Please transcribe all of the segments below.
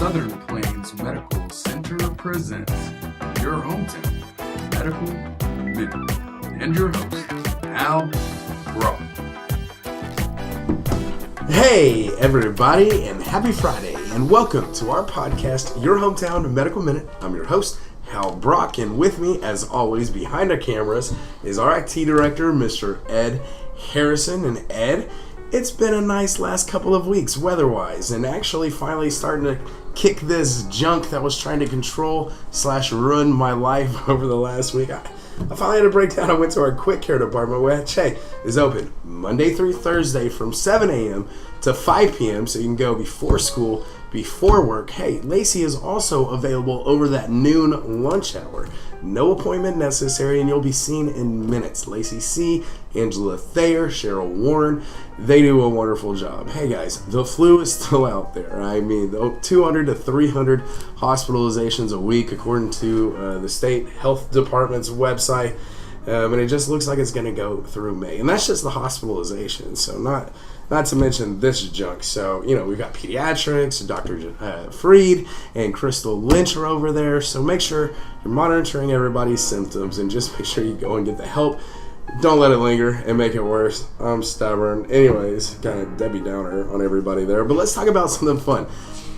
Southern Plains Medical Center presents your hometown medical minute, and your host, Al Brock. Hey everybody, and happy Friday, and welcome to our podcast, Your Hometown Medical Minute. I'm your host, Hal Brock, and with me, as always, behind our cameras, is our IT director, Mr. Ed Harrison. And Ed, it's been a nice last couple of weeks weather-wise, and actually finally starting to kick this junk that was trying to control/ruin my life over the last week. I finally had a breakdown. I went to our quick care department, which is open Monday through Thursday from 7 a.m. to 5 p.m. so you can go before school, before work. Hey, Lacey is also available over that noon lunch hour. No appointment necessary, and you'll be seen in minutes. Lacey C., Angela Thayer, Cheryl Warren, they do a wonderful job. Hey guys, the flu is still out there. I mean, 200 to 300 hospitalizations a week according to the state health department's website. And it just looks like it's going to go through May. And that's just the hospitalization. So not to mention this junk. So, we've got pediatrics, Dr. Freed and Crystal Lynch are over there. So make sure you're monitoring everybody's symptoms and just make sure you go and get the help. Don't let it linger and make it worse. I'm stubborn. Anyways, kind of Debbie Downer on everybody there. But let's talk about something fun.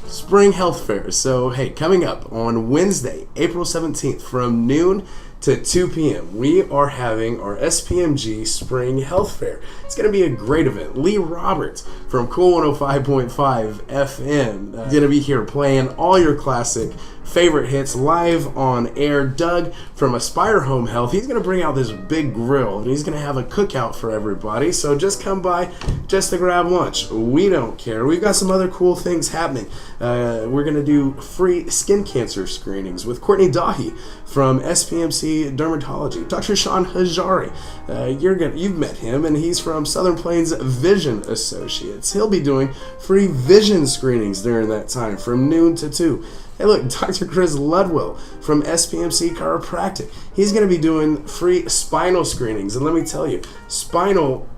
Spring Health Fair. So, hey, coming up on Wednesday, April 17th from noon to 2 p.m. we are having our SPMG Spring Health Fair. It's going to be a great event. Lee Roberts from Cool 105.5 FM is going to be here playing all your classic favorite hits live on air. Doug from Aspire Home Health, he's going to bring out this big grill and he's going to have a cookout for everybody. So just come by just to grab lunch. We don't care. We've got some other cool things happening. We're going to do free skin cancer screenings with Courtney Dahi from SPMC Dermatology. Dr. Sean Hajari, you've met him, and he's from Southern Plains Vision Associates. He'll be doing free vision screenings during that time from noon to 2. Hey look, Dr. Chris Ludwell from SPMC Chiropractic. He's going to be doing free spinal screenings. And let me tell you, spinal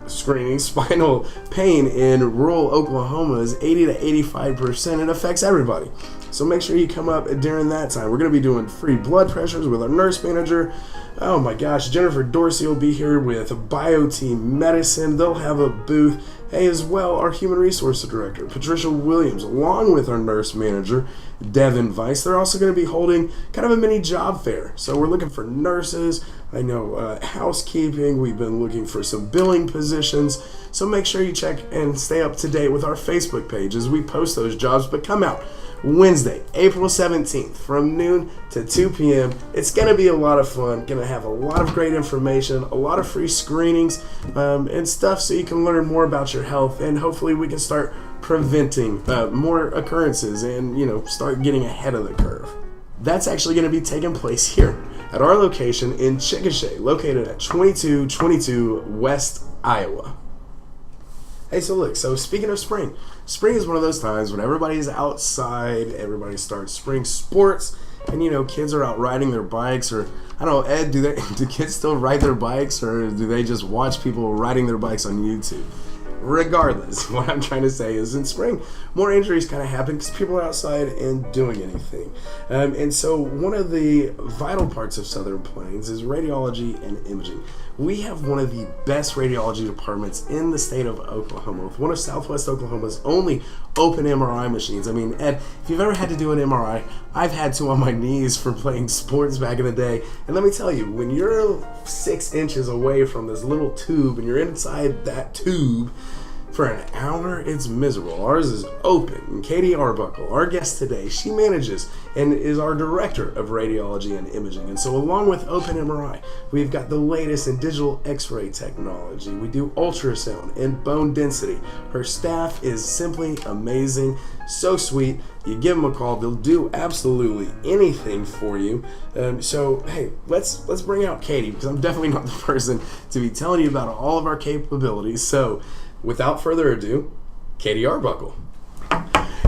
pain in rural Oklahoma is 80 to 85%. It affects everybody. So make sure you come up during that time. We're going to be doing free blood pressures with our nurse manager. Oh my gosh, Jennifer Dorsey will be here with BioTeam Medicine. They'll have a booth. Hey, as well, our Human Resources Director, Patricia Williams, along with our nurse manager, Devin Weiss. They're also going to be holding kind of a mini job fair. So we're looking for nurses. I know housekeeping. We've been looking for some billing positions. So make sure you check and stay up to date with our Facebook page as we post those jobs. But come out Wednesday, April 17th from noon to 2 p.m. It's going to be a lot of fun. Going to have a lot of great information, a lot of free screenings and stuff so you can learn more about your health, and hopefully we can start preventing more occurrences and, start getting ahead of the curve. That's actually going to be taking place here at our location in Chickasha, located at 2222 West Iowa. Hey, so speaking of spring is one of those times when everybody's outside, everybody starts spring sports, and kids are out riding their bikes, or I don't know, Ed, do kids still ride their bikes, or do they just watch people riding their bikes on YouTube? Regardless, what I'm trying to say is in spring, more injuries kind of happen because people are outside and doing anything. And so one of the vital parts of Southern Plains is radiology and imaging. We have one of the best radiology departments in the state of Oklahoma, with one of Southwest Oklahoma's only open MRI machines. I mean, Ed, if you've ever had to do an MRI, I've had to on my knees from playing sports back in the day. And let me tell you, when you're 6 inches away from this little tube and you're inside that tube for an hour, it's miserable. Ours is open. And Katie Arbuckle, our guest today, she manages and is our director of radiology and imaging. And so along with open MRI, we've got the latest in digital x-ray technology. We do ultrasound and bone density. Her staff is simply amazing, so sweet. You give them a call, they'll do absolutely anything for you. So hey, let's bring out Katie, because I'm definitely not the person to be telling you about all of our capabilities. So without further ado, Katie Arbuckle.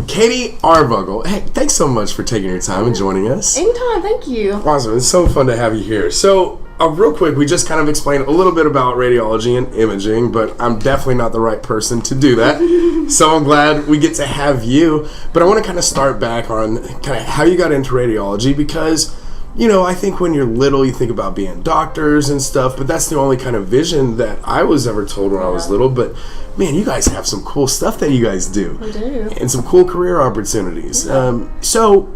Katie Arbuckle, hey, thanks so much for taking your time and joining us. Anytime, thank you. Awesome, it's so fun to have you here. So, real quick, we just kind of explained a little bit about radiology and imaging, but I'm definitely not the right person to do that. So I'm glad we get to have you. But I want to kind of start back on kind of how you got into radiology, because I think when you're little, you think about being doctors and stuff, but that's the only kind of vision that I was ever told when I was little. But man, you guys have some cool stuff that you guys do. We do. And some cool career opportunities. Yeah. So,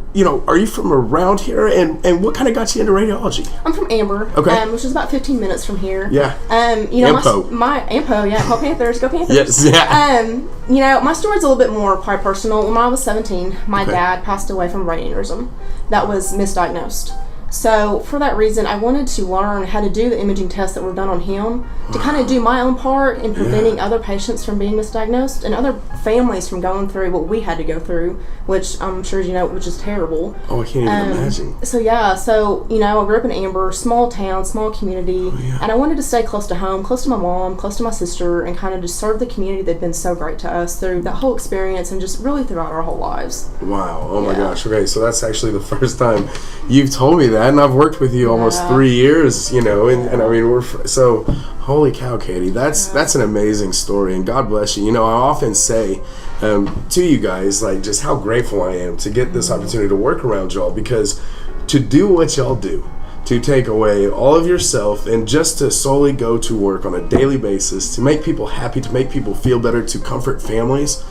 are you from around here? And what kind of got you into radiology? I'm from Amber, Okay. which is about 15 minutes from here. Yeah. Ampo. Ampo, yeah. Go Panthers, go Panthers. Yes, yeah. My story's a little bit more probably personal. When I was 17, my Okay. dad passed away from brain aneurysm that was misdiagnosed. So for that reason, I wanted to learn how to do the imaging tests that were done on him to kind of do my own part in preventing other patients from being misdiagnosed and other families from going through what we had to go through, which I'm sure you know, which is terrible. Oh, I can't even imagine. So I grew up in Amber, small town, small community, and I wanted to stay close to home, close to my mom, close to my sister, and kind of just serve the community that'd been so great to us through that whole experience and just really throughout our whole lives. Wow. Oh my gosh. Okay, so that's actually the first time you've told me that, and I've worked with you almost 3 years, and I mean, so holy cow, Katie, that's an amazing story, and God bless you. I often say to you guys, like, just how grateful I am to get this opportunity to work around y'all, because to do what y'all do, to take away all of yourself and just to solely go to work on a daily basis, to make people happy, to make people feel better, to comfort families,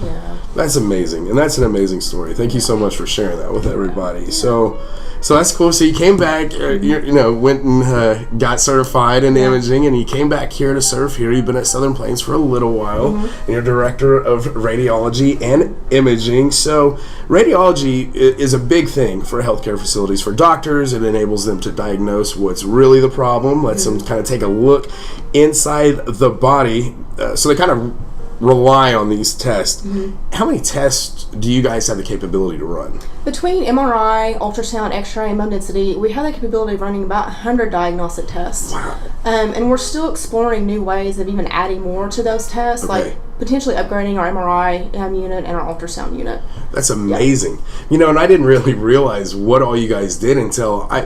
that's amazing, and that's an amazing story. Thank you so much for sharing that with everybody. So that's cool. So you came back, went and got certified in imaging, and you came back here to serve here. You've been at Southern Plains for a little while, and you're director of radiology and imaging. So radiology is a big thing for healthcare facilities, for doctors. It enables them to diagnose what's really the problem, lets them kind of take a look inside the body. So they kind of rely on these tests. How many tests do you guys have the capability to run? Between MRI, ultrasound, X-ray, and bone density, we have the capability of running about 100 diagnostic tests. Wow. And we're still exploring new ways of even adding more to those tests, like potentially upgrading our MRI unit and our ultrasound unit. That's amazing. And I didn't really realize what all you guys did until I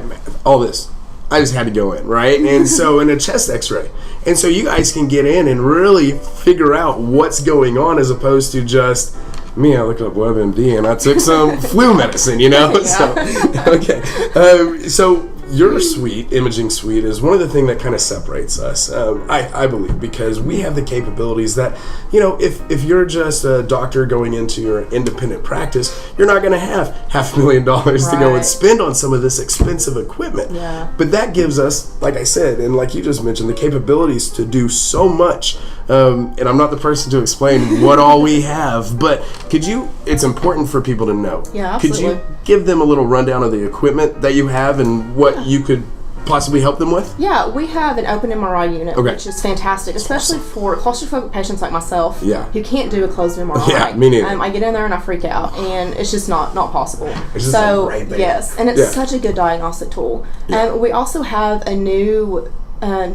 just had to go in, right? And so in a chest x-ray. And so you guys can get in and really figure out what's going on, as opposed to just me. I looked up WebMD and I took some flu medicine, So, okay. So your suite, imaging suite, is one of the things that kind of separates us, I believe, because we have the capabilities that, if you're just a doctor going into your independent practice, you're not going to have $500,000 to go and spend on some of this expensive equipment. Yeah. But that gives us, like I said, and like you just mentioned, the capabilities to do so much. And I'm not the person to explain what all we have, but it's important for people to know. Yeah, absolutely. Could you give them a little rundown of the equipment that you have and what you could possibly help them with? Yeah, we have an open MRI unit, which is fantastic, especially for claustrophobic patients like myself who can't do a closed MRI. Yeah, me neither. I get in there and I freak out, and it's just not possible. It's just right there. Yes, and it's such a good diagnostic tool. We also have a new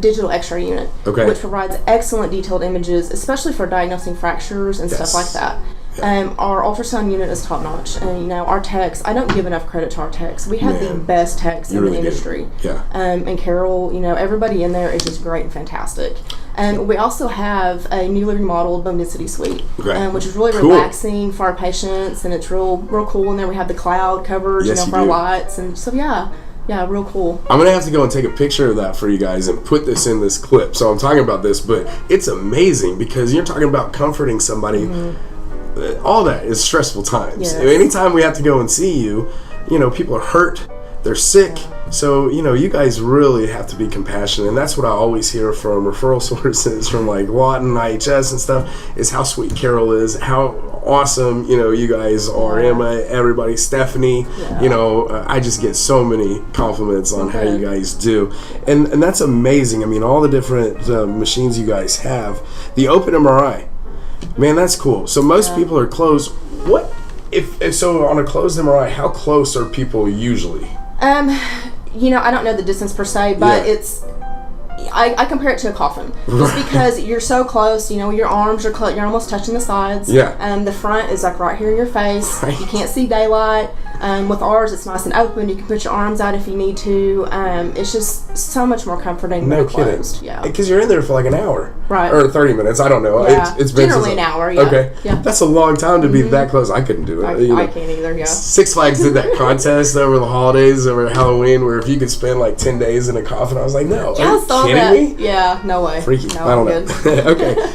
digital X-ray unit, which provides excellent detailed images, especially for diagnosing fractures and stuff like that. Our ultrasound unit is top notch, and our techs, I don't give enough credit to our techs. We have the best techs in the industry. And Carol, everybody in there is just great and fantastic. And we also have a newly remodeled bone density suite, which is really relaxing for our patients, and it's real cool. And then we have the cloud coverage, for our lights, and so yeah, real cool. I'm going to have to go and take a picture of that for you guys and put this in this clip. So I'm talking about this, but it's amazing because you're talking about comforting somebody. All that is stressful times. Yes. Anytime we have to go and see you, people are hurt, they're sick. So, you guys really have to be compassionate. And that's what I always hear from referral sources from like Lawton, IHS and stuff, is how sweet Carol is, how awesome, you guys are, Emma, everybody, Stephanie, I just get so many compliments on how you guys do. And that's amazing. I mean, all the different machines you guys have. The open MRI, man, that's cool. So most people are closed. What if so on a closed MRI, how close are people usually? I don't know the distance per se, but I compare it to a coffin. Just because you're so close, your arms are you're almost touching the sides. Yeah. The front is like right here in your face. Right. You can't see daylight. With ours, it's nice and open. You can put your arms out if you need to. It's just so much more comforting No than kidding. closed. Yeah. Because you're in there for like an hour. Right. Or 30 minutes. I don't know. Yeah. It's been generally an hour. Yeah. Okay. Yeah. That's a long time to be that close. I couldn't do it. I can't either. Yeah. Six Flags did that contest over the holidays, over Halloween, where if you could spend like 10 days in a coffin, I was like, no. Yeah, Are I you saw kidding that. me? Yeah. No way. Freaky. No, I don't I'm know. good. Okay.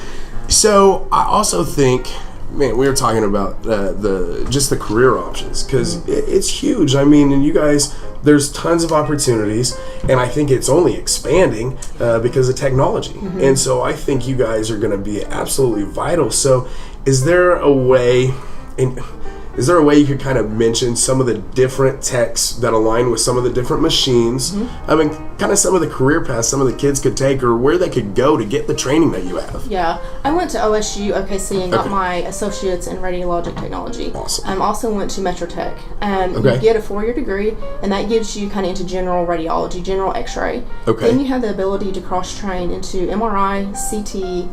So I also think, man, we were talking about the career options, because it's huge. I mean, and you guys, there's tons of opportunities, and I think it's only expanding because of technology. And so I think you guys are going to be absolutely vital. So is there a way you could kind of mention some of the different techs that align with some of the different machines? I mean, kind of some of the career paths some of the kids could take, or where they could go to get the training that you have. Yeah, I went to OSU OKC and got my associates in radiologic technology. Awesome. I also went to Metro Tech. Okay. You get a 4-year degree, and that gives you kind of into general radiology, general X-ray. Okay. Then you have the ability to cross-train into MRI, CT,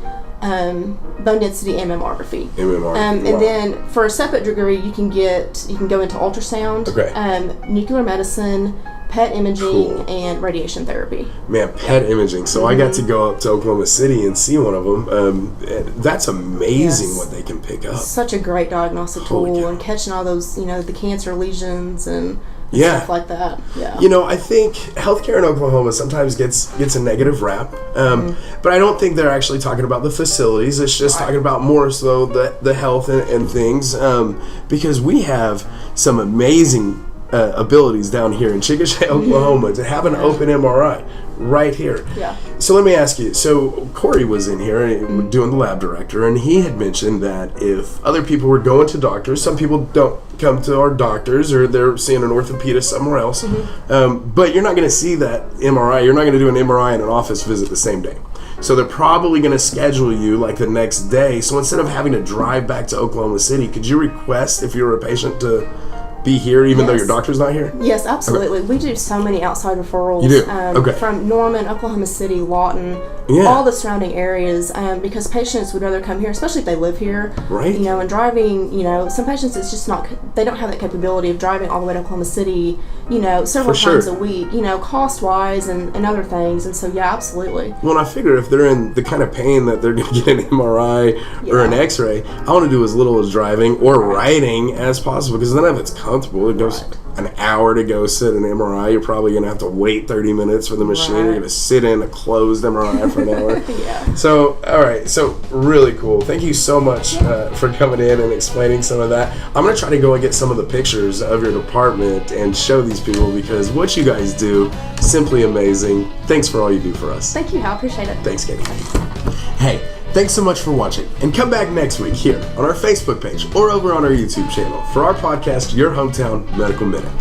bone density, and mammography. Wow. And then for a separate degree, you can go into ultrasound, nuclear medicine, PET imaging, Cool. and radiation therapy. Man, PET imaging. So I got to go up to Oklahoma City and see one of them. That's amazing Yes. what they can pick up. Such a great diagnostic Holy tool, cow. and catching all those, the cancer lesions and Yeah. stuff like that. Yeah. I think healthcare in Oklahoma sometimes gets a negative rap, but I don't think they're actually talking about the facilities. It's just talking about more so the health and things, because we have some amazing abilities down here in Chickasha, Oklahoma, to have an open MRI right here. Yeah. So let me ask you. So Corey was in here doing the lab director, and he had mentioned that if other people were going to doctors, some people don't come to our doctors, or they're seeing an orthopedist somewhere else. But you're not going to see that MRI. You're not going to do an MRI in an office visit the same day. So they're probably going to schedule you like the next day. So instead of having to drive back to Oklahoma City, could you request, if you're a patient, to be here even though your doctor's not here? Yes, absolutely. We do so many outside referrals. You do? From Norman, Oklahoma City, Lawton, all the surrounding areas, because patients would rather come here, especially if they live here. Right. And driving, some patients, it's just not, they don't have that capability of driving all the way to Oklahoma City, several times a week, cost-wise and other things. And so, yeah, absolutely. Well, I figure if they're in the kind of pain that they're going to get an MRI or an X-ray, I want to do as little as driving or riding as possible, because then if it's comfortable, it goes an hour to go sit in an MRI. You're probably going to have to wait 30 minutes for the machine. You're going to sit in a closed MRI for an hour. Yeah. So, all right. So, really cool. Thank you so much for coming in and explaining some of that. I'm going to try to go and get some of the pictures of your department and show these people, because what you guys do, simply amazing. Thanks for all you do for us. Thank you, Hal. Appreciate it. Thanks, Katie. Hey, thanks so much for watching, and come back next week here on our Facebook page or over on our YouTube channel for our podcast, Your Hometown Medical Minute.